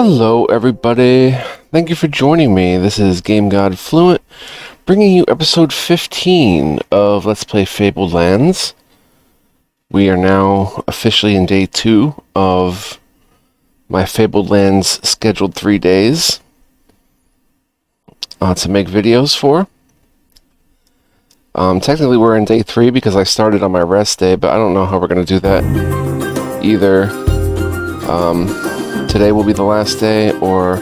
Hello everybody, thank you for joining me. This is Game God Fluent, bringing you episode 15 of Let's Play Fabled Lands. We are now officially in day 2 of my Fabled Lands scheduled 3 days to make videos for. Technically we're in day 3 because I started on my rest day, but I don't know how we're going to do that either. Today will be the last day, or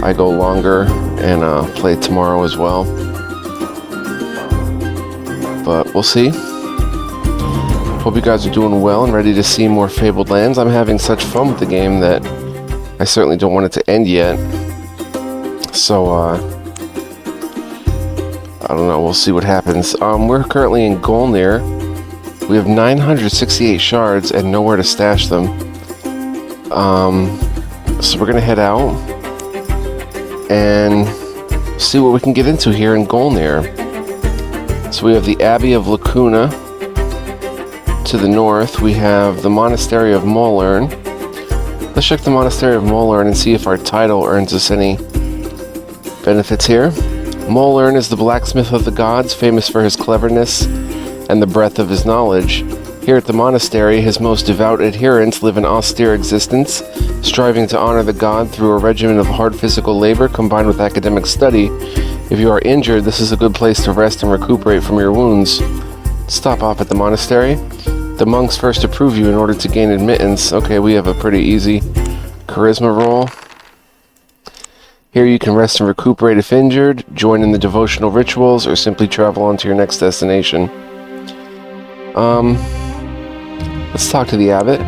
I go longer and play tomorrow as well. But we'll see. Hope you guys are doing well and ready to see more Fabled Lands. I'm having such fun with the game that I certainly don't want it to end yet. So, I don't know, we'll see what happens. We're currently in GOLNIR. We have 968 shards and nowhere to stash them. So we're going to head out and see what we can get into here in GOLNIR. So we have the Abbey of Lacuna to the north. We have the Monastery of Molern. Let's check the Monastery of Molern and see if our title earns us any benefits here. Molern is the blacksmith of the gods, famous for his cleverness and the breadth of his knowledge. Here at the monastery, his most devout adherents live an austere existence, striving to honor the god through a regimen of hard physical labor combined with academic study. If you are injured, this is a good place to rest and recuperate from your wounds. Stop off at the monastery. The monks first approve you in order to gain admittance. Okay, we have a pretty easy charisma roll. Here you can rest and recuperate if injured, join in the devotional rituals, or simply travel on to your next destination. Let's talk to the abbot.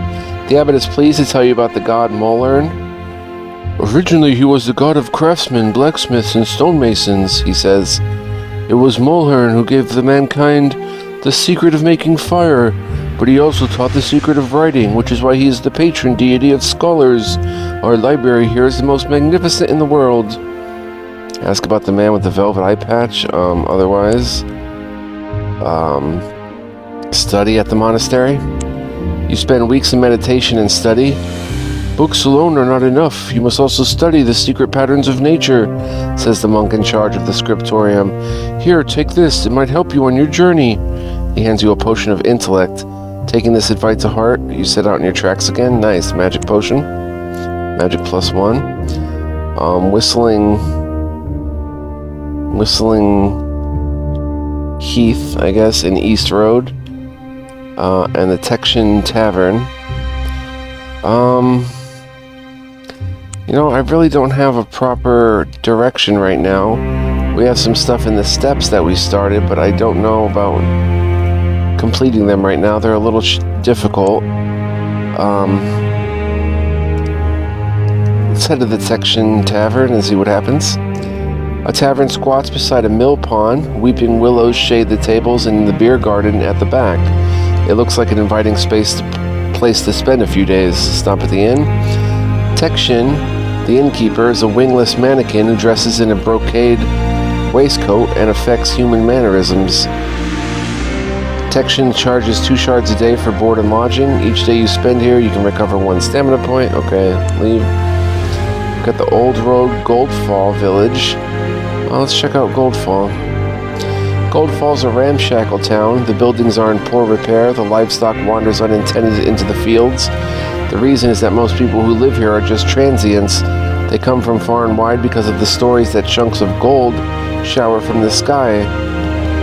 The abbot is pleased to tell you about the god Molern. Originally he was the god of craftsmen, blacksmiths, and stonemasons, he says. It was Molern who gave the mankind the secret of making fire, but he also taught the secret of writing, which is why he is the patron deity of scholars. Our library here is the most magnificent in the world. Ask about the man with the velvet eye patch. Otherwise, study at the monastery. You spend weeks in meditation and study. Books alone are not enough. You must also study the secret patterns of nature, says the monk in charge of the scriptorium. Here, take this. It might help you on your journey. He hands you a potion of intellect. Taking this advice to heart, you set out on your tracks again. Nice. Magic potion. Magic +1. Whistling Heath, I guess, in East Road. And the Texian Tavern. I really don't have a proper direction right now. We have some stuff in the steps that we started, but I don't know about completing them right now. They're a little difficult. Let's head to the Texian Tavern and see what happens. A tavern squats beside a mill pond. Weeping willows shade the tables in the beer garden at the back. It looks like an inviting place to spend a few days. Stop at the inn. Texian, the innkeeper, is a wingless mannequin who dresses in a brocade waistcoat and affects human mannerisms. Texian charges 2 shards a day for board and lodging. Each day you spend here, you can recover 1 stamina point. Okay, leave. Got the Old Road Goldfall Village. Let's check out Goldfall. Goldfall's a ramshackle town. The buildings are in poor repair. The livestock wanders unintended into the fields. The reason is that most people who live here are just transients. They come from far and wide because of the stories that chunks of gold shower from the sky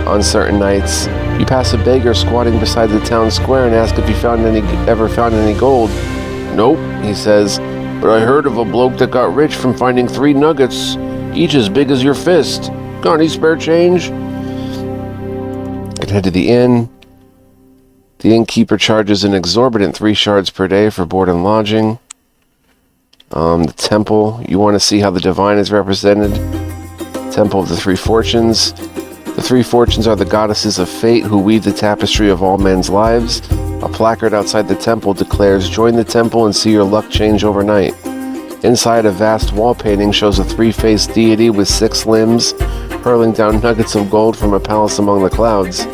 on certain nights. You pass a beggar squatting beside the town square and ask if he ever found any gold. Nope, he says, but I heard of a bloke that got rich from finding 3 nuggets, each as big as your fist. Got any spare change? Head to the inn. The innkeeper charges an exorbitant 3 shards per day for board and lodging. The temple, you want to see how the divine is represented. Temple of the 3 Fortunes. The 3 Fortunes are the goddesses of fate who weave the tapestry of all men's lives. A placard outside the temple declares, "Join the temple and see your luck change overnight." Inside, a vast wall painting shows a 3-faced deity with 6 limbs, hurling down nuggets of gold from a palace among the clouds.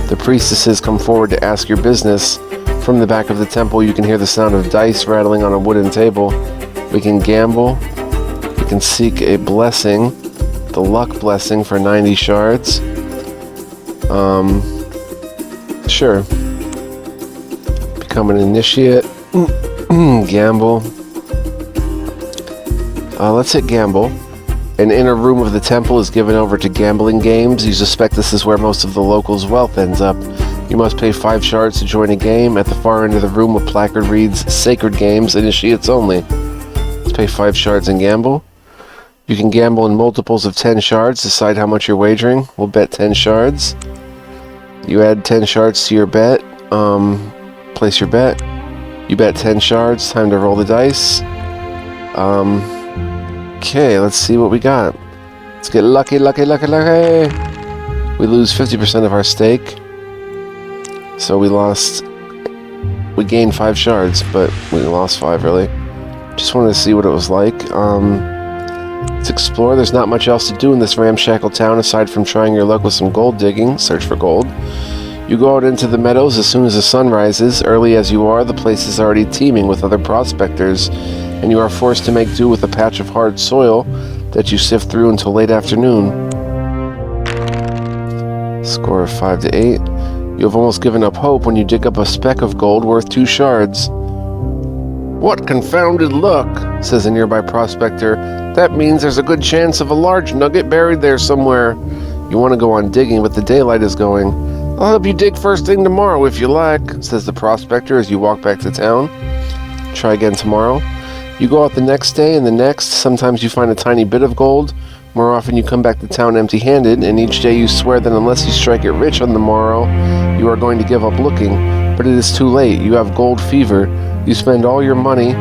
The priestesses come forward to ask your business. From the back of the temple, you can hear the sound of dice rattling on a wooden table. We can gamble. We can seek a blessing, the luck blessing for 90 shards. Sure. Become an initiate. Gamble. Let's hit gamble. An inner room of the temple is given over to gambling games. You suspect this is where most of the locals' wealth ends up. You must pay 5 shards to join a game. At the far end of the room, a placard reads, Sacred Games, Initiates Only. Let's pay 5 shards and gamble. You can gamble in multiples of 10 shards. Decide how much you're wagering. We'll bet 10 shards. You add 10 shards to your bet. Place your bet. You bet 10 shards. Time to roll the dice. Okay, let's see what we got. Let's get lucky, lucky, lucky, lucky. We lose 50% of our stake. So we gained 5 shards, but we lost 5 really. Just wanted to see what it was like. Let's explore. There's not much else to do in this ramshackle town aside from trying your luck with some gold digging. Search for gold. You go out into the meadows as soon as the sun rises. Early as you are, the place is already teeming with other prospectors, and you are forced to make do with a patch of hard soil that you sift through until late afternoon. Score of 5 to 8. You have almost given up hope when you dig up a speck of gold worth 2 shards. What confounded luck, says a nearby prospector. That means there's a good chance of a large nugget buried there somewhere. You want to go on digging, but the daylight is going. I'll help you dig first thing tomorrow if you like, says the prospector as you walk back to town. Try again tomorrow. You go out the next day and the next. Sometimes you find a tiny bit of gold. More often you come back to town empty-handed, and each day you swear that unless you strike it rich on the morrow, you are going to give up looking. But it is too late. You have gold fever. You spend all your money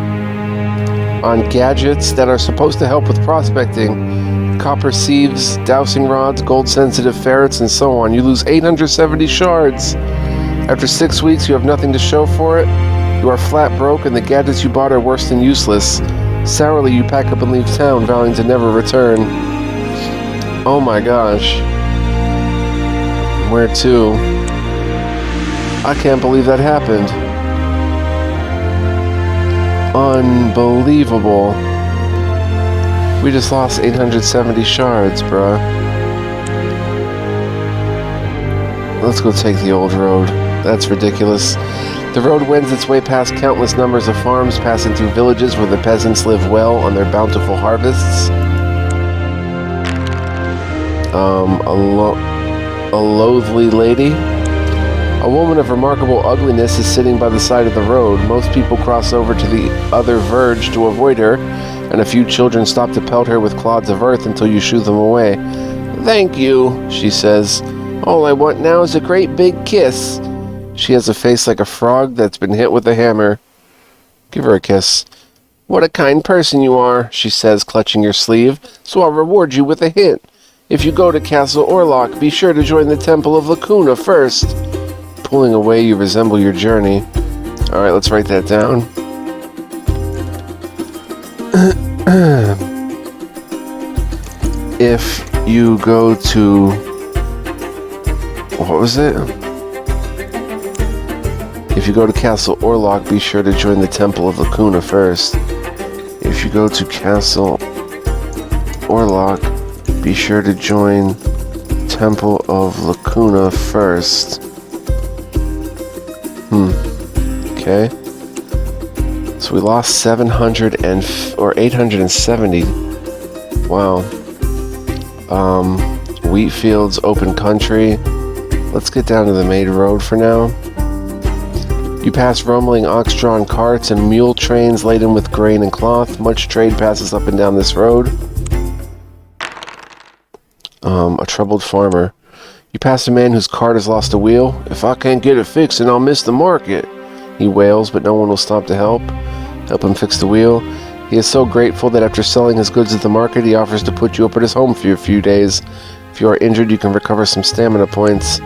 on gadgets that are supposed to help with prospecting. Copper sieves, dowsing rods, gold-sensitive ferrets, and so on. You lose 870 shards. After 6 weeks, you have nothing to show for it. You are flat broke, and the gadgets you bought are worse than useless. Sourly, you pack up and leave town, vowing to never return. Oh my gosh. Where to? I can't believe that happened. Unbelievable. We just lost 870 shards, bruh. Let's go take the old road. That's ridiculous. The road wends its way past countless numbers of farms, passing through villages where the peasants live well on their bountiful harvests. A loathly lady. A woman of remarkable ugliness is sitting by the side of the road. Most people cross over to the other verge to avoid her, and a few children stop to pelt her with clods of earth until you shoo them away. Thank you, she says. All I want now is a great big kiss. She has a face like a frog that's been hit with a hammer. Give her a kiss. What a kind person you are, she says, clutching your sleeve, so I'll reward you with a hint. If you go to Castle Orlok, be sure to join the Temple of Lacuna first. Pulling away, you resemble your journey. Alright, let's write that down. If you go to... What was it? If you go to Castle Orlok, be sure to join the Temple of Lacuna first. If you go to Castle Orlok, be sure to join Temple of Lacuna first. Okay. So we lost 700 or 870. Wow. Wheat fields, open country. Let's get down to the main road for now. You pass rumbling ox-drawn carts and mule trains laden with grain and cloth. Much trade passes up and down this road. A troubled farmer. You pass a man whose cart has lost a wheel. If I can't get it fixed, then I'll miss the market. He wails, but no one will stop to help him fix the wheel. He is so grateful that after selling his goods at the market, he offers to put you up at his home for a few days. If you are injured, you can recover some stamina points.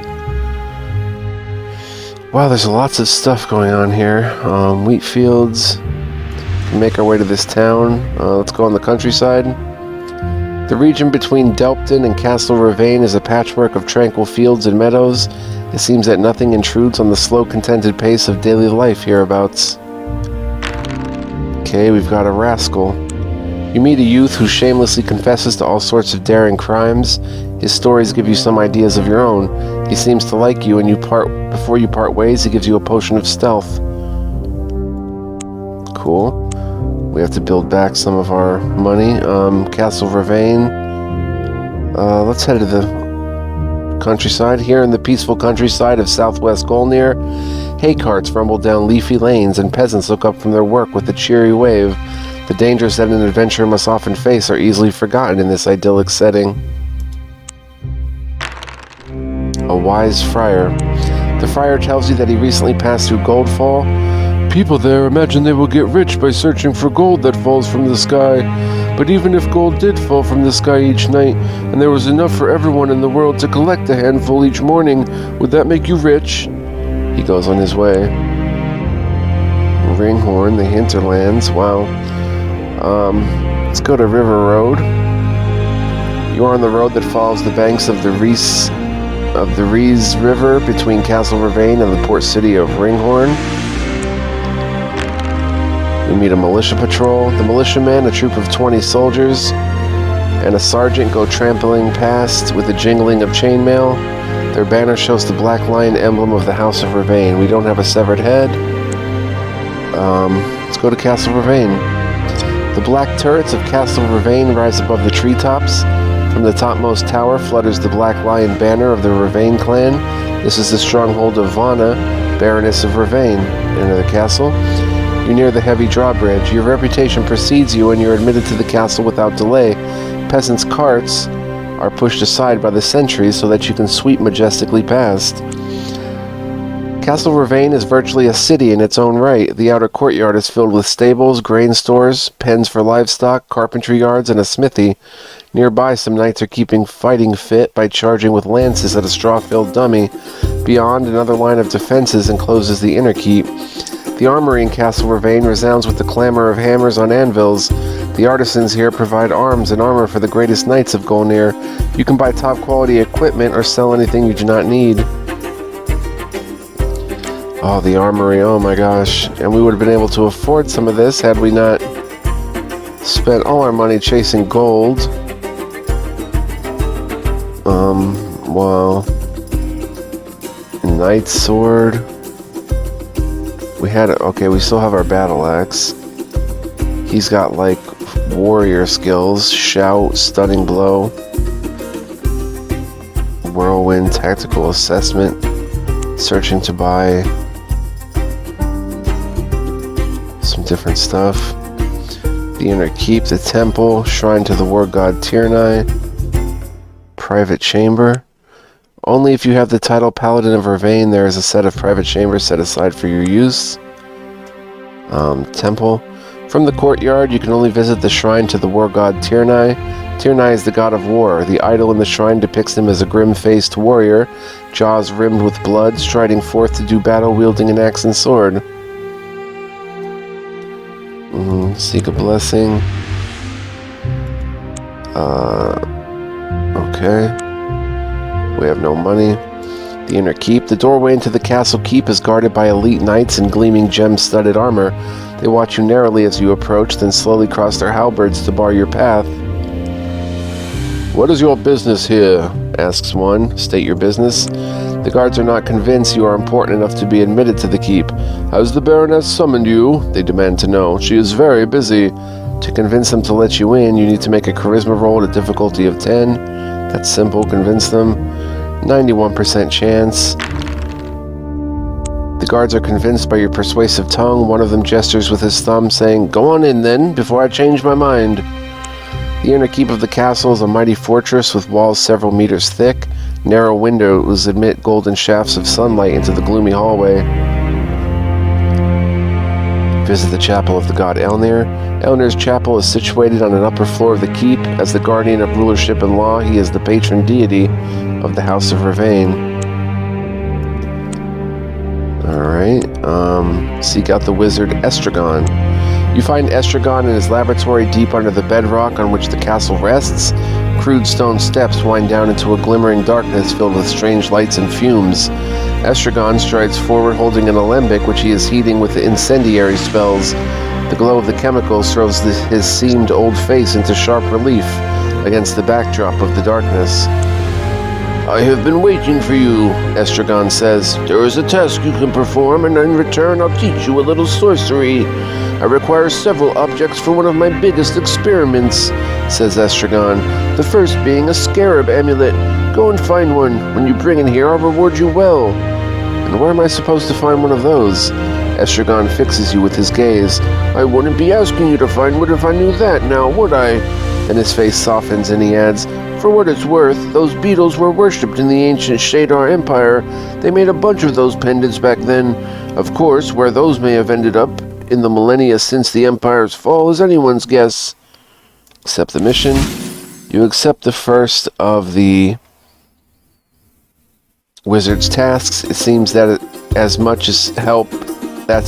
Wow, there's lots of stuff going on here. Wheat fields. We make our way to this town. Let's go on the countryside. The region between Delpton and Castle Ravane is a patchwork of tranquil fields and meadows. It seems that nothing intrudes on the slow, contented pace of daily life hereabouts. Okay, we've got a rascal. You meet a youth who shamelessly confesses to all sorts of daring crimes. His stories give you some ideas of your own. He seems to like you, and before you part ways, he gives you a potion of stealth. Cool. We have to build back some of our money. Castle Vervain. Let's head to the countryside. Here in the peaceful countryside of southwest Golnir, hay carts rumble down leafy lanes, and peasants look up from their work with a cheery wave. The dangers that an adventurer must often face are easily forgotten in this idyllic setting. A wise friar. The friar tells you that he recently passed through Goldfall. People there imagine they will get rich by searching for gold that falls from the sky. But even if gold did fall from the sky each night, and there was enough for everyone in the world to collect a handful each morning, would that make you rich? He goes on his way. Ringhorn, the hinterlands. Wow. Let's go to River Road. You are on the road that follows the banks of the Rees River between Castle Vervain and the port city of Ringhorn. We meet a militia patrol. The militiamen, a troop of 20 soldiers, and a sergeant go trampling past with a jingling of chainmail. Their banner shows the black lion emblem of the House of Vervain. We don't have a severed head. Let's go to Castle Vervain. The black turrets of Castle Vervain rise above the treetops. From the topmost tower flutters the black lion banner of the Vervain clan. This is the stronghold of Vanna, Baroness of Vervain. Enter the castle. You near the heavy drawbridge. Your reputation precedes you, and you're admitted to the castle without delay. Peasants' carts are pushed aside by the sentries so that you can sweep majestically past. Castle Vervain is virtually a city in its own right. The outer courtyard is filled with stables, grain stores, pens for livestock, carpentry yards, and a smithy. Nearby, some knights are keeping fighting fit by charging with lances at a straw-filled dummy. Beyond, another line of defenses encloses the inner keep. The armory in Castle Vervain resounds with the clamor of hammers on anvils. The artisans here provide arms and armor for the greatest knights of GOLNIR. You can buy top-quality equipment or sell anything you do not need. Oh, the armory, oh my gosh. And we would have been able to afford some of this had we not spent all our money chasing gold. Wow. Knight's sword. We had it. Okay, we still have our battle axe. He's got like warrior skills: shout, stunning blow, whirlwind, tactical assessment. Searching to buy some different stuff. The inner keep, the temple, shrine to the war god Tirnai, private chamber. Only if you have the title Paladin of Vervain, there is a set of private chambers set aside for your use. Temple. From the courtyard, you can only visit the shrine to the war god Tirnai. Tirnai is the god of war. The idol in the shrine depicts him as a grim-faced warrior, jaws rimmed with blood, striding forth to do battle wielding an axe and sword. Seek a blessing. Okay. We have no money. The inner keep. The doorway into the castle keep is guarded by elite knights in gleaming gem-studded armor. They watch you narrowly as you approach, then slowly cross their halberds to bar your path. "What is your business here?" asks one. State your business. The guards are not convinced you are important enough to be admitted to the keep. "Has the Baroness summoned you?" they demand to know. "She is very busy." To convince them to let you in, you need to make a charisma roll at a difficulty of 10. That's simple. Convince them. 91% chance. The guards are convinced by your persuasive tongue. One of them gestures with his thumb, saying, "Go on in then, before I change my mind." The inner keep of the castle is a mighty fortress with walls several meters thick. Narrow windows admit golden shafts of sunlight into the gloomy hallway. Visit the chapel of the god Elnir. Elnir's chapel is situated on an upper floor of the keep. As the guardian of rulership and law, he is the patron deity of the House of Vervain. Alright, seek out the wizard Estragon. You find Estragon in his laboratory deep under the bedrock on which the castle rests. Crude stone steps wind down into a glimmering darkness filled with strange lights and fumes. Estragon strides forward holding an alembic which he is heating with incendiary spells. The glow of the chemicals throws his seamed old face into sharp relief against the backdrop of the darkness. I have been waiting for you, Estragon says. There is a task you can perform, and in return I'll teach you a little sorcery. I require several objects for one of my biggest experiments, says Estragon. The first being a scarab amulet. Go and find one. When you bring it here, I'll reward you well. And where am I supposed to find one of those? Estragon fixes you with his gaze. I wouldn't be asking you to find one if I knew that now, would I? Then his face softens and he adds, For what it's worth, those beetles were worshipped in the ancient Shadar Empire. They made a bunch of those pendants back then. Of course, where those may have ended up in the millennia since the Empire's fall is anyone's guess. Accept the mission. You accept the first of the wizard's tasks. It seems that that's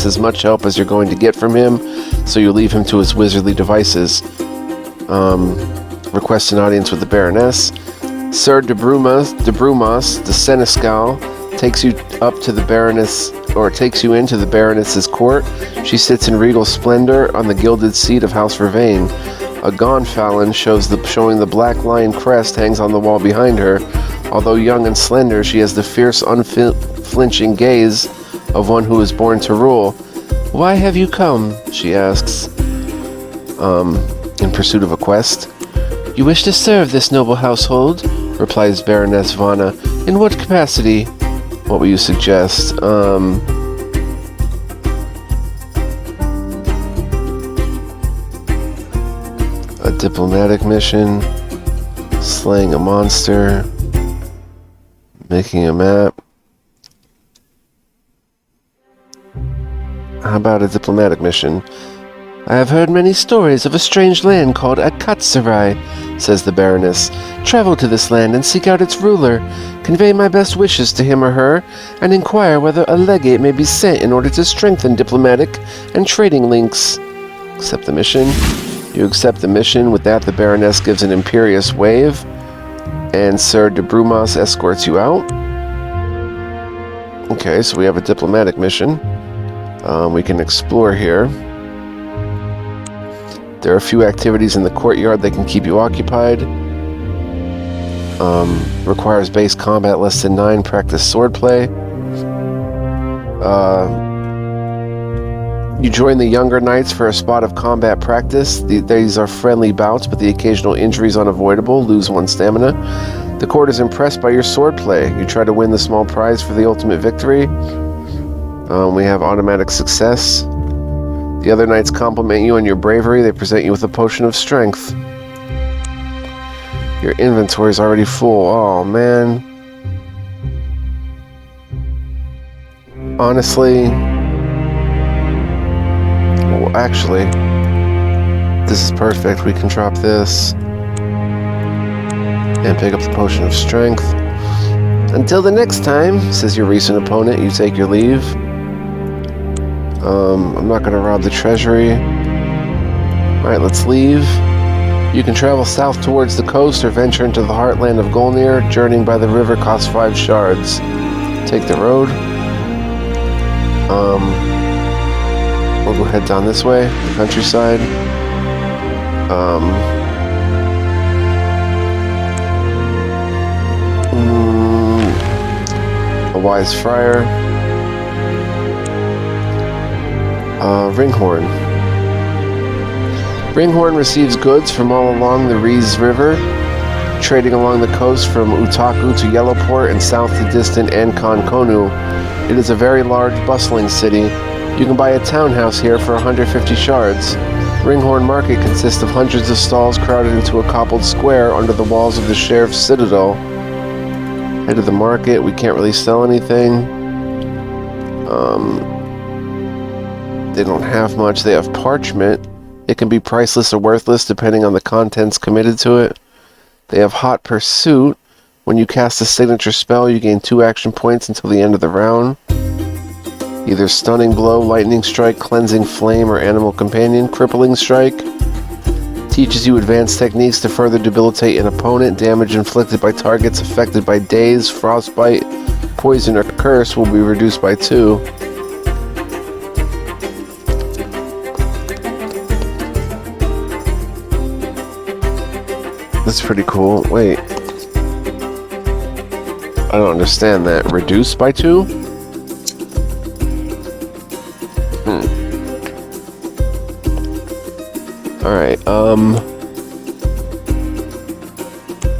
as much help as you're going to get from him, so you leave him to his wizardly devices. Request an audience with the Baroness. Sir de Brumas, the Seneschal, takes you into the Baroness's court. She sits in regal splendor on the gilded seat of House Vervain. A gonfalon showing the black lion crest hangs on the wall behind her. Although young and slender, she has the fierce, unflinching gaze of one who is born to rule. Why have you come? She asks, in pursuit of a quest. You wish to serve this noble household, replies Baroness Vanna. In what capacity? What will you suggest? A diplomatic mission, slaying a monster, making a map. How about a diplomatic mission? I have heard many stories of a strange land called Akatsarai, says the Baroness. Travel to this land and seek out its ruler. Convey my best wishes to him or her, and inquire whether a legate may be sent in order to strengthen diplomatic and trading links. Accept the mission. You accept the mission. With that, the Baroness gives an imperious wave, and Sir de Brumas escorts you out. Okay, so we have a diplomatic mission. We can explore here. There are a few activities in the courtyard that can keep you occupied. Requires base combat less than 9. Practice swordplay. You join the younger knights for a spot of combat practice. These are friendly bouts, but the occasional injury is unavoidable. Lose 1 stamina. The court is impressed by your swordplay. You try to win the small prize for the ultimate victory. We have automatic success. The other knights compliment you on your bravery. They present you with a potion of strength. Your inventory is already full. Oh, man. Honestly... Well, actually... This is perfect. We can drop this. And pick up the potion of strength. Until the next time, says your recent opponent, you take your leave. I'm not going to rob the treasury. Alright, let's leave. You can travel south towards the coast or venture into the heartland of GOLNIR. Journeying by the river costs 5 shards. Take the road. We'll go head down this way, the countryside. A wise friar. Ringhorn. Ringhorn receives goods from all along the Rees River, trading along the coast from Utaku to Yellowport and south to distant Ancon Konu. It is a very large, bustling city. You can buy a townhouse here for 150 shards. Ringhorn Market consists of hundreds of stalls crowded into a cobbled square under the walls of the Sheriff's Citadel. Head to the market. We can't really sell anything. They don't have much. They have parchment. It can be priceless or worthless depending on the contents committed to it. They have Hot Pursuit. When you cast a signature spell, you gain 2 action points until the end of the round. Either Stunning Blow, Lightning Strike, Cleansing Flame, or Animal Companion. Crippling Strike teaches you advanced techniques to further debilitate an opponent. Damage inflicted by targets affected by daze, frostbite, poison, or curse will be reduced by 2. That's pretty cool. Wait. I don't understand that. Reduced by 2? Alright,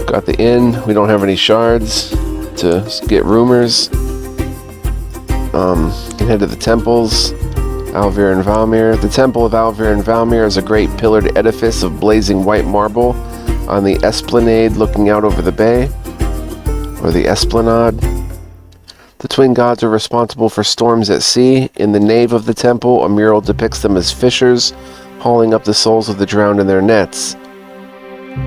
got the inn. We don't have any shards to get rumors. Can head to the temples. Alvir and Valmir. The Temple of Alvir and Valmir is a great pillared edifice of blazing white marble on the esplanade looking out over the bay, or the esplanade. The twin gods are responsible for storms at sea. In the nave of the temple, a mural depicts them as fishers, hauling up the souls of the drowned in their nets.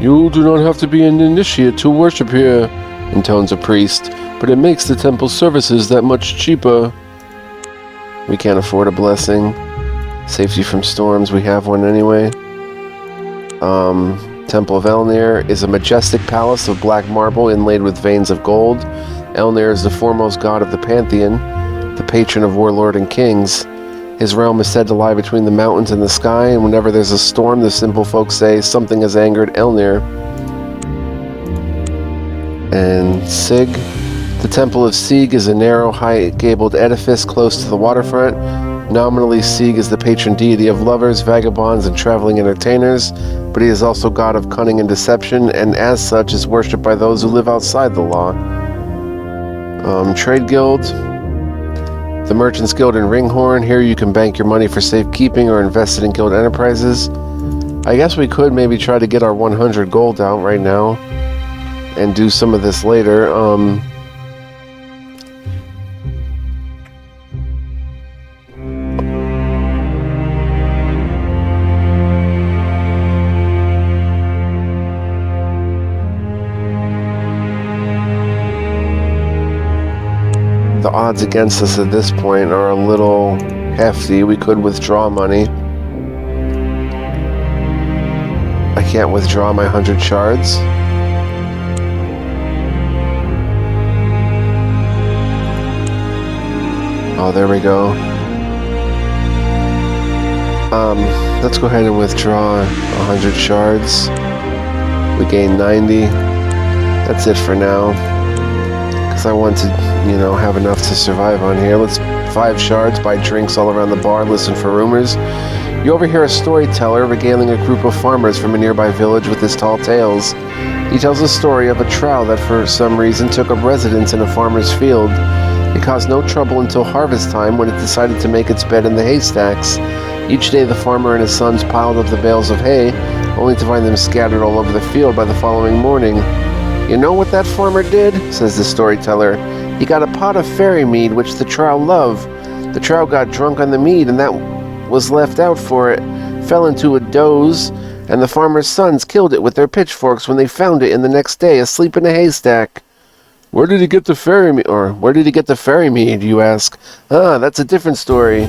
"You do not have to be an initiate to worship here," intones a priest, "but it makes the temple services that much cheaper." We can't afford a blessing. Safety from storms, we have one anyway. Temple of Elnir is a majestic palace of black marble inlaid with veins of gold. Elnir is the foremost god of the pantheon, the patron of warlord and kings. His realm is said to lie between the mountains and the sky, and whenever there's a storm, the simple folk say, "Something has angered Elnir." And Sig. The Temple of Sig is a narrow, high-gabled edifice close to the waterfront. Nominally, Sig is the patron deity of lovers, vagabonds, and traveling entertainers, but he is also god of cunning and deception, and as such is worshipped by those who live outside the law. Trade Guild. The Merchants Guild in Ringhorn. Here you can bank your money for safekeeping or invest it in guild enterprises. I guess we could maybe try to get our 100 gold out right now and do some of this later. The odds against us at this point are a little hefty. We could withdraw money. I can't withdraw my 100 shards. Oh, there we go. Let's go ahead and withdraw 100 shards. We gain 90. That's it for now. Because I want to, have enough to survive on here. Let's 5 shards, buy drinks all around the bar, listen for rumors. You overhear a storyteller regaling a group of farmers from a nearby village with his tall tales. He tells a story of a trout that for some reason took up residence in a farmer's field. It caused no trouble until harvest time when it decided to make its bed in the haystacks. Each day the farmer and his sons piled up the bales of hay, only to find them scattered all over the field by the following morning. "You know what that farmer did?" says the storyteller. "He got a pot of fairy mead which the trout loved. The trout got drunk on the mead and that was left out for it, fell into a doze, and the farmer's sons killed it with their pitchforks when they found it in the next day asleep in a haystack." "Where did he get the fairy mead?" Or, "Where did he get the fairy mead?" you ask. "Ah, that's a different story."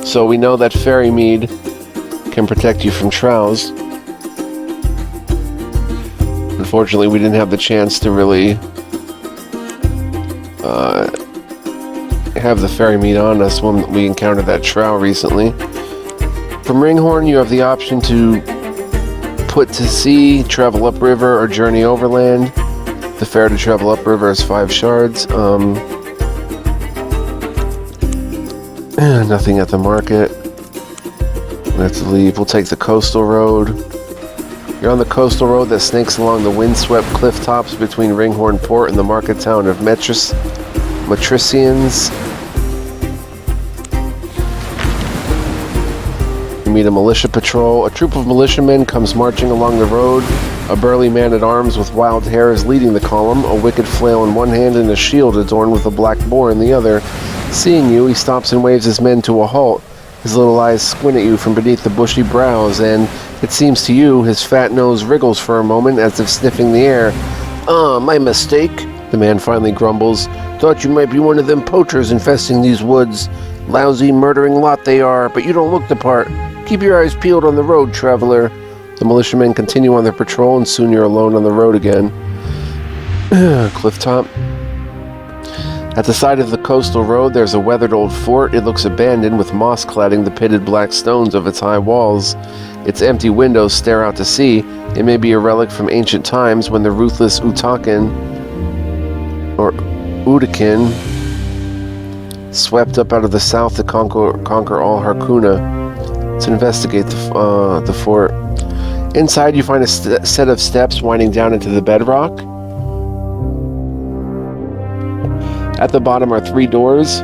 So we know that fairy mead can protect you from trouts. Unfortunately, we didn't have the chance to really have the fairy meat on us when we encountered that trout recently. From Ringhorn, you have the option to put to sea, travel upriver, or journey overland. The fare to travel upriver is 5 shards. Nothing at the market. We have to leave. We'll take the coastal road. You're on the coastal road that snakes along the windswept cliff tops between Ringhorn Port and the market town of Matricians. You meet a militia patrol. A troop of militiamen comes marching along the road. A burly man at arms with wild hair is leading the column, a wicked flail in one hand and a shield adorned with a black boar in the other. Seeing you, he stops and waves his men to a halt. His little eyes squint at you from beneath the bushy brows, and it seems to you his fat nose wriggles for a moment as if sniffing the air. My mistake," the man finally grumbles. "Thought you might be one of them poachers infesting these woods. Lousy, murdering lot they are, but you don't look the part. Keep your eyes peeled on the road, traveler." The militiamen continue on their patrol, and soon you're alone on the road again. Clifftop. At the side of the coastal road, there's a weathered old fort. It looks abandoned, with moss cladding the pitted black stones of its high walls. Its empty windows stare out to sea. It may be a relic from ancient times when the ruthless Utakin swept up out of the south to conquer all Harkuna. To investigate the fort. Inside, you find a set of steps winding down into the bedrock. At the bottom are 3 doors,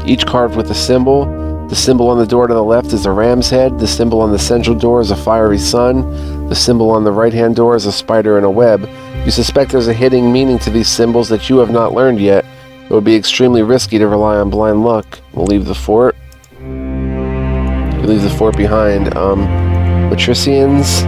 each carved with a symbol. The symbol on the door to the left is a ram's head. The symbol on the central door is a fiery sun. The symbol on the right-hand door is a spider in a web. You suspect there's a hidden meaning to these symbols that you have not learned yet. It would be extremely risky to rely on blind luck. We'll leave the fort. You leave the fort behind. Matricians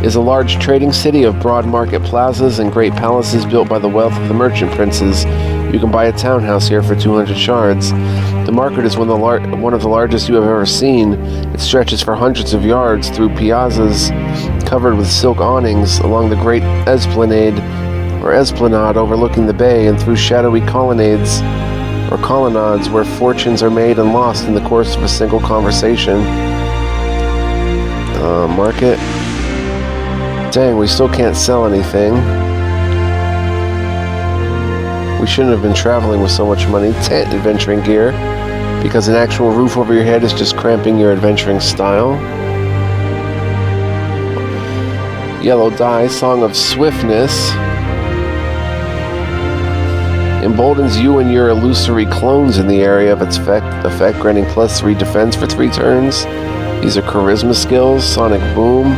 is a large trading city of broad market plazas and great palaces built by the wealth of the merchant princes. You can buy a townhouse here for 200 shards. The market is one of the largest you have ever seen. It stretches for hundreds of yards through piazzas covered with silk awnings along the great esplanade overlooking the bay, and through shadowy colonnades or colonnades where fortunes are made and lost in the course of a single conversation. Market. Dang, we still can't sell anything. We shouldn't have been traveling with so much money. Tent adventuring gear, because an actual roof over your head is just cramping your adventuring style. Yellow dye, Song of Swiftness. Emboldens you and your illusory clones in the area of its effect, granting +3 defense for 3 turns. These are charisma skills. Sonic Boom.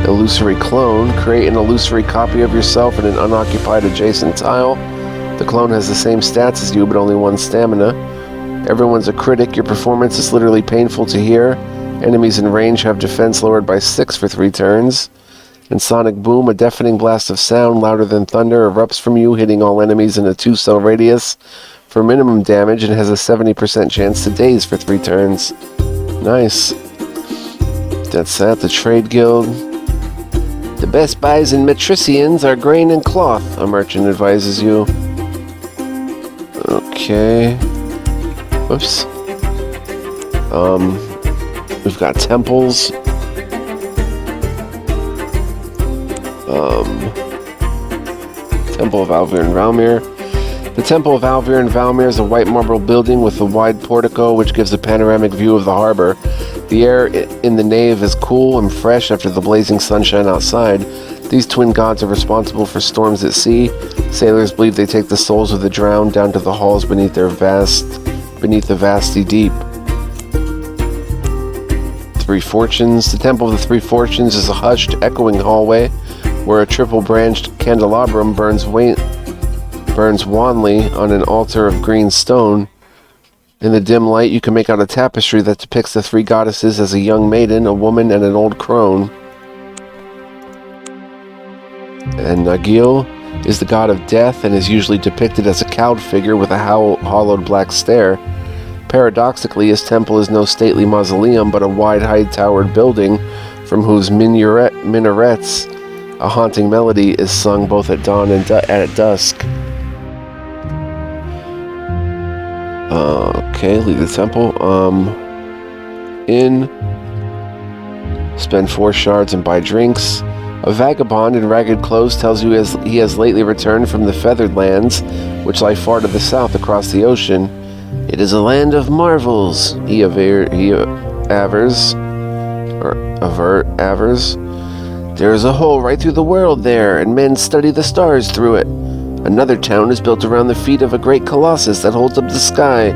Illusory clone. Create an illusory copy of yourself in an unoccupied adjacent tile. The clone has the same stats as you, but only 1 stamina. Everyone's a critic. Your performance is literally painful to hear. Enemies in range have defense lowered by 6 for 3 turns. And Sonic Boom, a deafening blast of sound louder than thunder, erupts from you, hitting all enemies in a 2-cell radius for minimum damage, and has a 70% chance to daze for 3 turns. Nice. That's that. The Trade Guild. The best buys in Matricians are grain and cloth, a merchant advises you. Okay. Whoops. We've got temples. Temple of Alvir and Valmir. The Temple of Alvir and Valmir is a white marble building with a wide portico which gives a panoramic view of the harbor. The air in the nave is cool and fresh after the blazing sunshine outside. These twin gods are responsible for storms at sea. Sailors believe they take the souls of the drowned down to the halls beneath the vasty deep. 3 Fortunes. The Temple of the 3 Fortunes is a hushed, echoing hallway where a triple-branched candelabrum burns wanly on an altar of green stone. In the dim light, you can make out a tapestry that depicts the 3 goddesses as a young maiden, a woman, and an old crone. And Nagil is the god of death and is usually depicted as a cowled figure with a hollowed black stare. Paradoxically, his temple is no stately mausoleum, but a wide, high-towered building from whose minarets a haunting melody is sung both at dawn and at dusk. Okay, leave the temple. Spend 4 shards and buy drinks. A vagabond in ragged clothes tells you he has lately returned from the Feathered Lands, which lie far to the south across the ocean. It is a land of marvels, he avers. There is a hole right through the world there, and men study the stars through it. Another town is built around the feet of a great colossus that holds up the sky.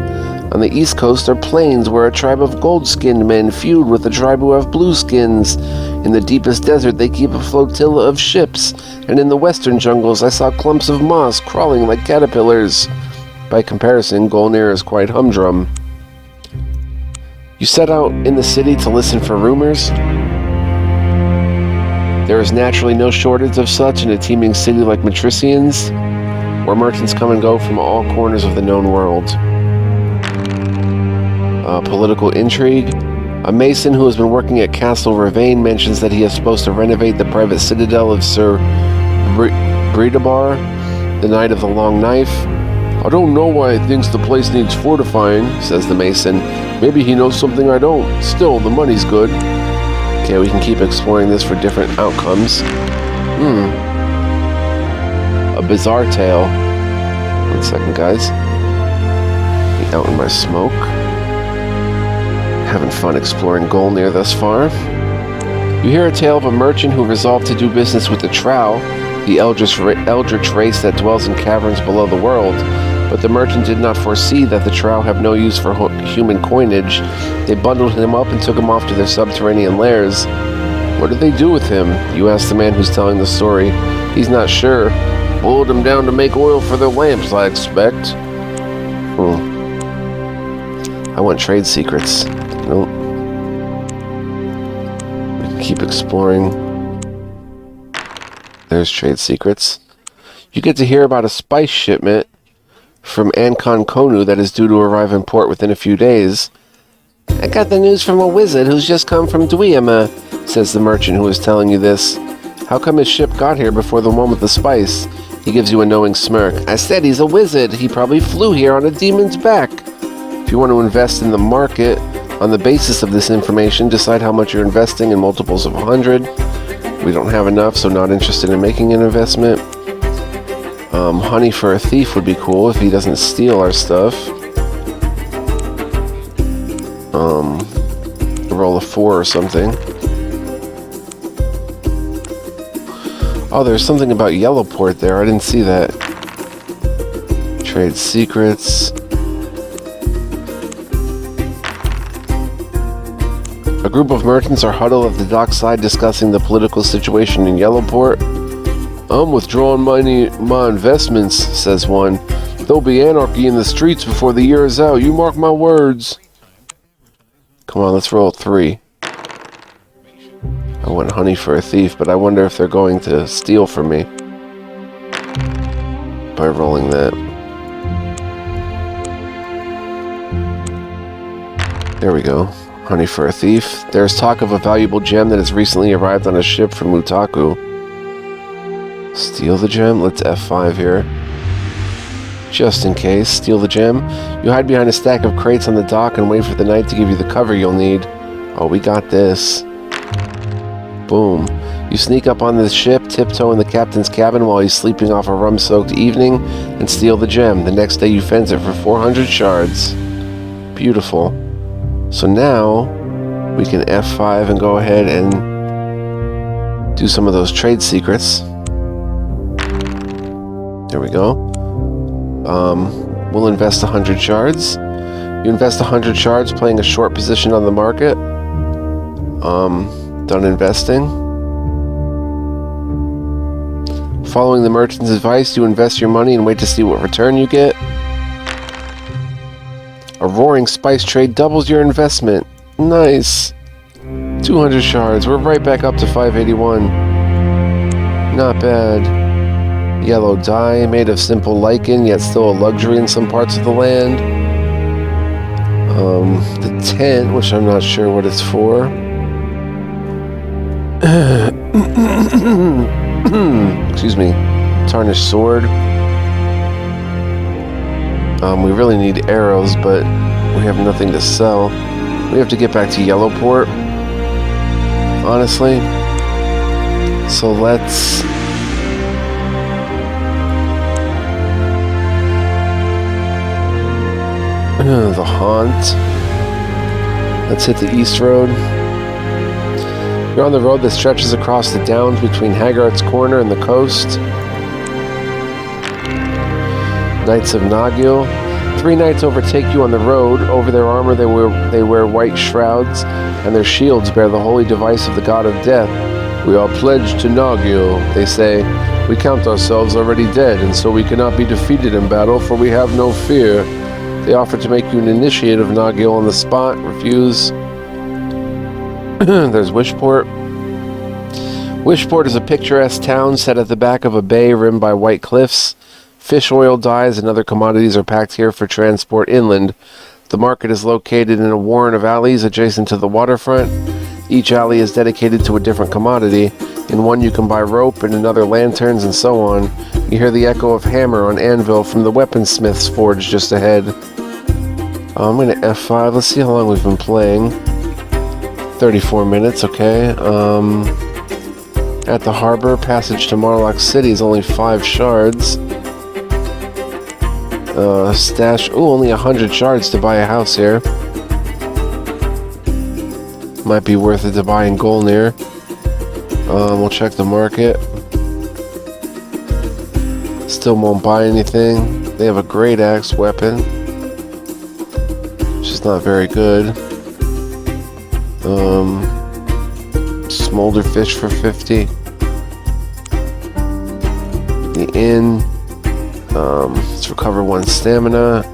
On the east coast are plains where a tribe of gold-skinned men feud with a tribe who have blue skins. In the deepest desert they keep a flotilla of ships, and in the western jungles I saw clumps of moss crawling like caterpillars. By comparison, GOLNIR is quite humdrum. You set out in the city to listen for rumors. There is naturally no shortage of such in a teeming city like Matricians, where merchants come and go from all corners of the known world. Political intrigue. A mason who has been working at Castle Ravain mentions that he is supposed to renovate the private citadel of Sir Bridabar. The Knight of the Long Knife. I don't know why he thinks the place needs fortifying, says the Mason. Maybe he knows something I don't. Still, the money's good. Okay, we can keep exploring this for different outcomes. A bizarre tale. 1 second, guys. Be out in my smoke. Having fun exploring GOLNIR thus far. You hear a tale of a merchant who resolved to do business with the Trow, the eldritch race that dwells in caverns below the world. But the merchant did not foresee that the Trow have no use for human coinage. They bundled him up and took him off to their subterranean lairs. What did they do with him? You ask the man who's telling the story. He's not sure. Boiled him down to make oil for their lamps, I expect. I want trade secrets. Nope. We can keep exploring. There's trade secrets. You get to hear about a spice shipment from Ancon Konu that is due to arrive in port within a few days. I got the news from a wizard who's just come from Dweema, says the merchant who is telling you this. How come his ship got here before the one with the spice? He gives you a knowing smirk. I said he's a wizard. He probably flew here on a demon's back. If you want to invest in the market, on the basis of this information, decide how much you're investing in multiples of 100. We don't have enough, so not interested in making an investment. Honey for a thief would be cool if he doesn't steal our stuff. Roll a 4 or something. Oh, there's something about Yellowport there. I didn't see that. Trade secrets. A group of merchants are huddled at the dockside discussing the political situation in Yellowport. I'm withdrawing my investments, says one. There'll be anarchy in the streets before the year is out. You mark my words. Come on, let's roll 3. I want honey for a thief, but I wonder if they're going to steal from me by rolling that. There we go. Honey for a thief. There's talk of a valuable gem that has recently arrived on a ship from Mutaku. Steal the gem? Let's F5 here. Just in case. Steal the gem. You hide behind a stack of crates on the dock and wait for the night to give you the cover you'll need. Oh, we got this. Boom. You sneak up on the ship, tiptoe in the captain's cabin while he's sleeping off a rum-soaked evening, and steal the gem. The next day you fence it for 400 shards. Beautiful. So now, we can F5 and go ahead and do some of those trade secrets. There we go. We'll invest 100 shards. You invest 100 shards, playing a short position on the market. Done investing. Following the merchant's advice, you invest your money and wait to see what return you get. A roaring spice trade doubles your investment. Nice. 200 shards. We're right back up to 581. Not bad. Yellow dye, made of simple lichen, yet still a luxury in some parts of the land. The tent, which I'm not sure what it's for. Excuse me. Tarnished sword. We really need arrows, but we have nothing to sell. We have to get back to Yellowport, honestly. So let's... the haunt. Let's hit the east road. You're on the road that stretches across the downs between Haggart's Corner and the coast. Knights of Nagil. 3 knights overtake you on the road. Over their armor they wear white shrouds, and their shields bear the holy device of the god of death. We are pledged to Nagil, they say. We count ourselves already dead, and so we cannot be defeated in battle, for we have no fear. They offer to make you an initiate of Nagil on the spot. Refuse. There's Wishport. Wishport is a picturesque town set at the back of a bay rimmed by white cliffs. Fish oil, dyes, and other commodities are packed here for transport inland. The market is located in a warren of alleys adjacent to the waterfront. Each alley is dedicated to a different commodity. In one you can buy rope, and another lanterns, and so on. You hear the echo of hammer on anvil from the weaponsmith's forge just ahead. I'm going to F5. Let's see how long we've been playing. 34 minutes, okay. At the harbor, passage to Marlock City is only 5 shards. Stash, only 100 shards to buy a house here. Might be worth it to buy in GOLNIR. We'll check the market. Still won't buy anything. They have a great axe weapon, which is not very good. Smolder fish for 50. The inn. Let's recover 1 stamina.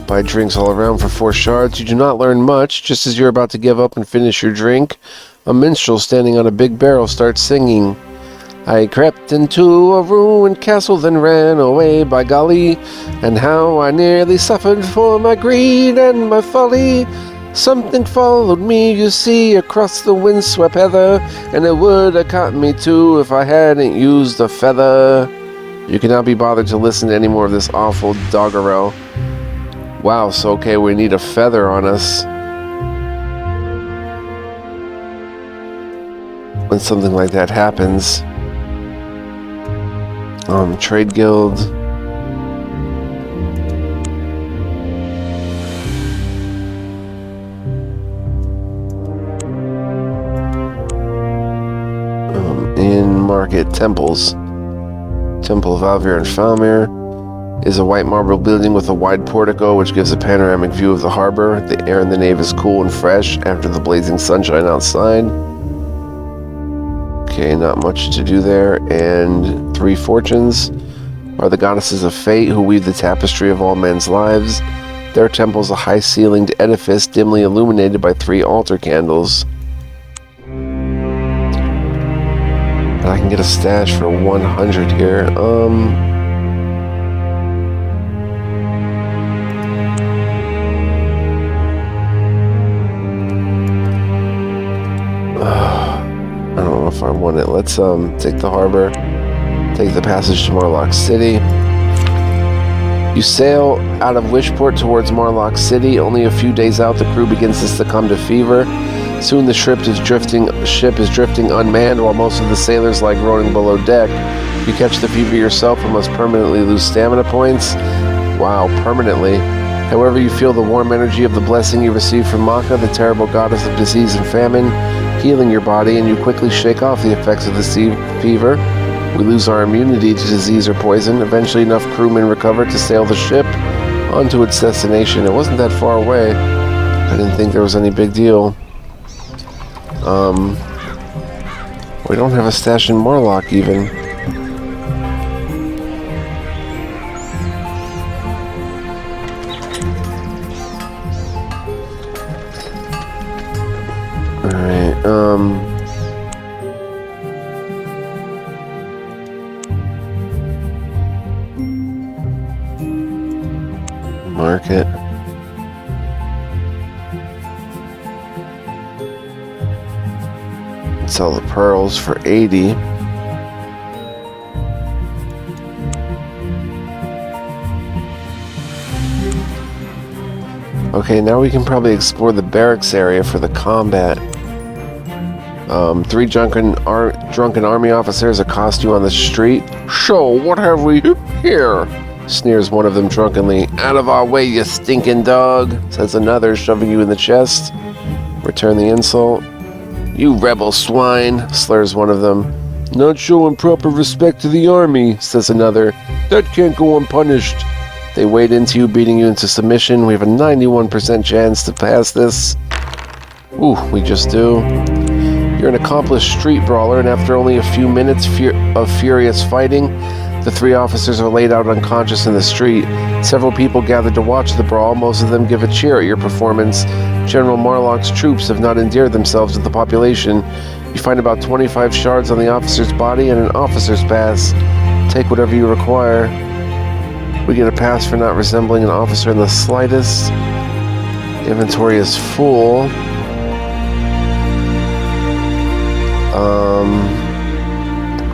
Buy drinks all around for 4 shards. You do not learn much. Just as you're about to give up and finish your drink, a minstrel standing on a big barrel starts singing. I crept into a ruined castle, then ran away, by golly, and how I nearly suffered for my greed and my folly. Something followed me, you see, across the windswept heather, and it would have caught me too if I hadn't used a feather. You cannot be bothered to listen to any more of this awful doggerel. Wow, so okay, we need a feather on us. When something like that happens. Trade guild. In market temples. Temple of Alvir and Falmir is a white marble building with a wide portico which gives a panoramic view of the harbor. The air in the nave is cool and fresh after the blazing sunshine outside. Okay, not much to do there. And 3 fortunes are the goddesses of fate who weave the tapestry of all men's lives. Their temple is a high-ceilinged edifice dimly illuminated by 3 altar candles. And I can get a stash for 100 here. I don't know if I want it. Let's take the harbor, take the passage to Marlock City. You sail out of Wishport towards Marlock City. Only a few days out, the crew begins to succumb to fever. Soon the ship is drifting unmanned, while most of the sailors lie groaning below deck. You catch the fever yourself and must permanently lose stamina points. Wow, permanently. However, you feel the warm energy of the blessing you receive from Maka, the terrible goddess of disease and famine, healing your body, and you quickly shake off the effects of the fever. We lose our immunity to disease or poison. Eventually, enough crewmen recover to sail the ship onto its destination. It wasn't that far away. I didn't think there was any big deal. We don't have a stash in Marlock even. Alright, market. Sell the pearls for 80. Okay, now we can probably explore the barracks area for the combat. 3 drunken army officers accost you on the street. So, what have we here? Sneers one of them drunkenly. Out of our way, you stinking dog, says another, shoving you in the chest. Return the insult. You rebel swine, slurs one of them. Not showing proper respect to the army, says another. That can't go unpunished. They wade into you, beating you into submission. We have a 91% chance to pass this. Ooh, we just do. You're an accomplished street brawler, and after only a few minutes of furious fighting, the 3 officers are laid out unconscious in the street. Several people gathered to watch the brawl. Most of them give a cheer at your performance. General Marlock's troops have not endeared themselves to the population. You find about 25 shards on the officer's body and an officer's pass. Take whatever you require. We get a pass for not resembling an officer in the slightest. The inventory is full.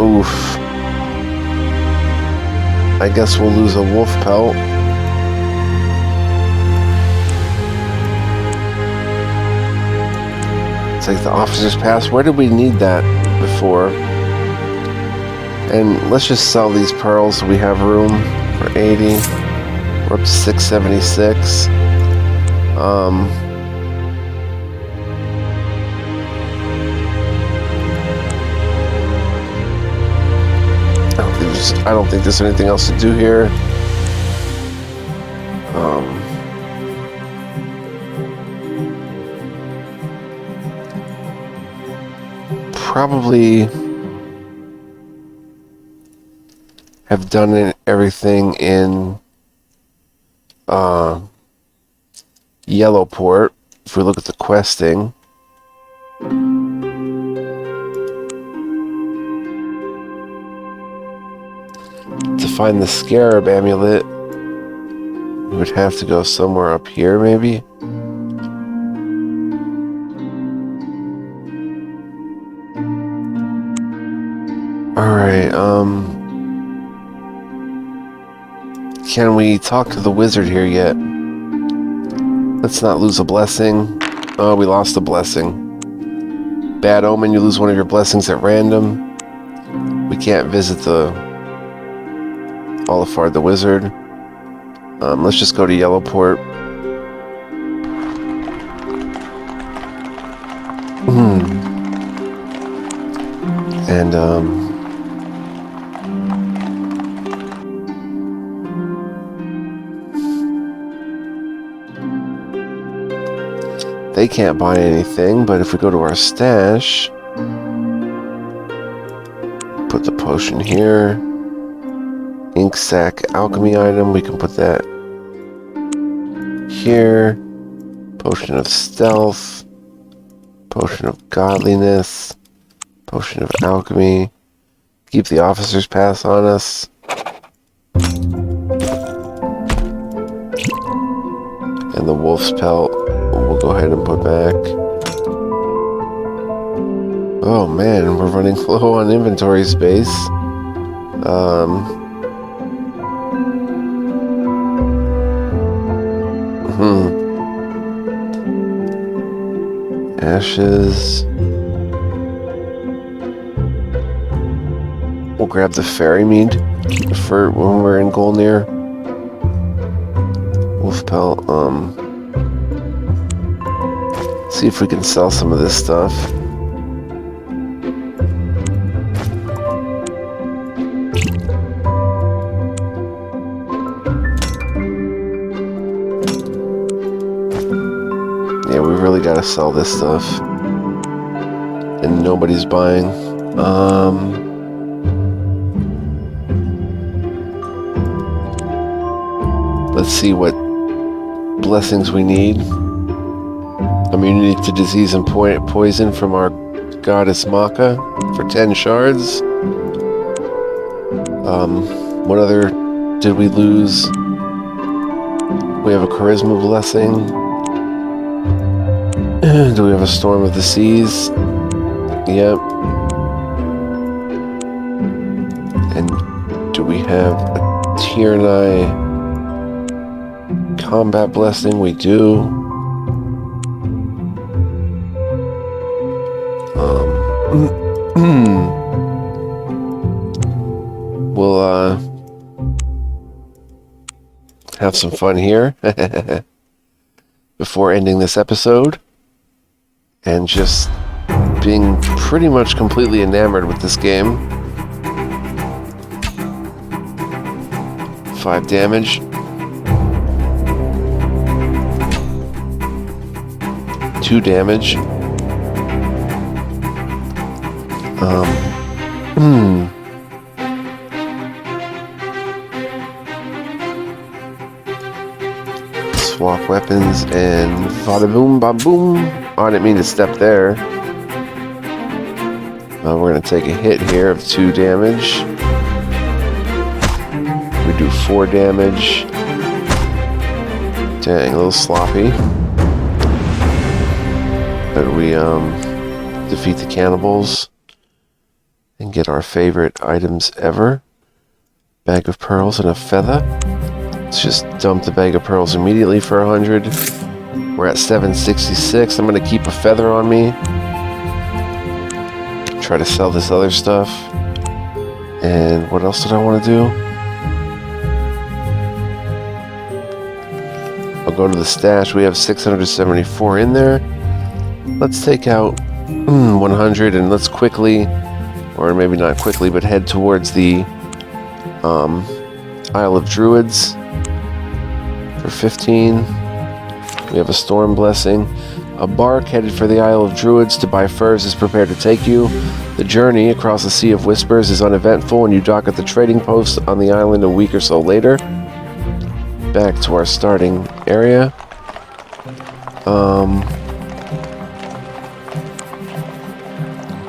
Oof. I guess we'll lose a wolf pelt. Take the officer's pass. Where did we need that before? And let's just sell these pearls so we have room for 80. We're up to 676. I don't think there's anything else to do here. Probably have done everything in Yellowport. If we look at the questing, to find the Scarab amulet, we would have to go somewhere up here, maybe. Alright, can we talk to the wizard here yet? Let's not lose a blessing. Oh, we lost a blessing. Bad omen, you lose one of your blessings at random. We can't visit the Olafard the wizard. Let's just go to Yellowport. And they can't buy anything, but if we go to our stash, put the potion here, ink sac alchemy item, we can put that here, potion of stealth, potion of godliness, potion of alchemy, keep the officer's pass on us. And the wolf's pelt, we'll go ahead and put back. Oh man, we're running low on inventory space. Ashes. We'll grab the fairy mead for when we're in GOLNIR. Wolf pelt. See if we can sell some of this stuff. Yeah, we really gotta sell this stuff. And nobody's buying. Let's see what blessings we need. Immunity to disease and poison from our goddess Maka for 10 shards. What other did we lose? We have a charisma blessing. Do we have a storm of the seas? Yep. And do we have a Tierney combat blessing? We do. We'll have some fun here before ending this episode and just being pretty much completely enamored with this game. 5 damage. 2 damage. Swap weapons and bada boom, ba boom. Oh, I didn't mean to step there. We're going to take a hit here of 2 damage. We do 4 damage. Dang, a little sloppy. But we defeat the cannibals. and get our favorite items ever. Bag of pearls and a feather. Let's just dump the bag of pearls immediately for 100. We're at 766. I'm going to keep a feather on me. Try to sell this other stuff. And what else did I want to do? I'll go to the stash. We have 674 in there. Let's take out 100 and let's quickly, or maybe not quickly, but head towards the Isle of Druids for 15. We have a storm blessing. A bark headed for the Isle of Druids to buy furs is prepared to take you. The journey across the Sea of Whispers is uneventful, and you dock at the trading post on the island a week or so later. Back to our starting area.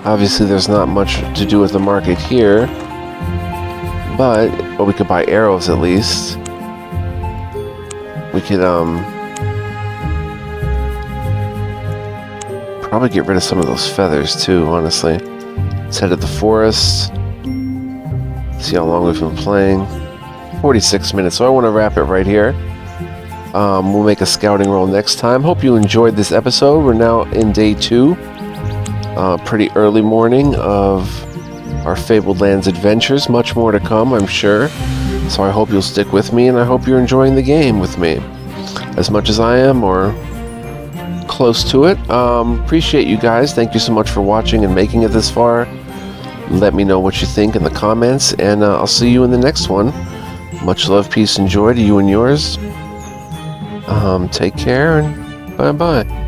Obviously there's not much to do with the market here, but we could buy arrows at least. We could probably get rid of some of those feathers too, honestly. Let's head to the forest. See how long we've been playing. 46 minutes, so I want to wrap it right here. We'll make a scouting roll next time. Hope you enjoyed this episode. We're now in day 2. Pretty early morning of our Fabled Lands adventures. Much more to come, I'm sure. So I hope you'll stick with me, and I hope you're enjoying the game with me as much as I am, or close to it. Appreciate you guys. Thank you so much for watching and making it this far. Let me know what you think in the comments, and I'll see you in the next one. Much love, peace, and joy to you and yours. Take care, and bye-bye.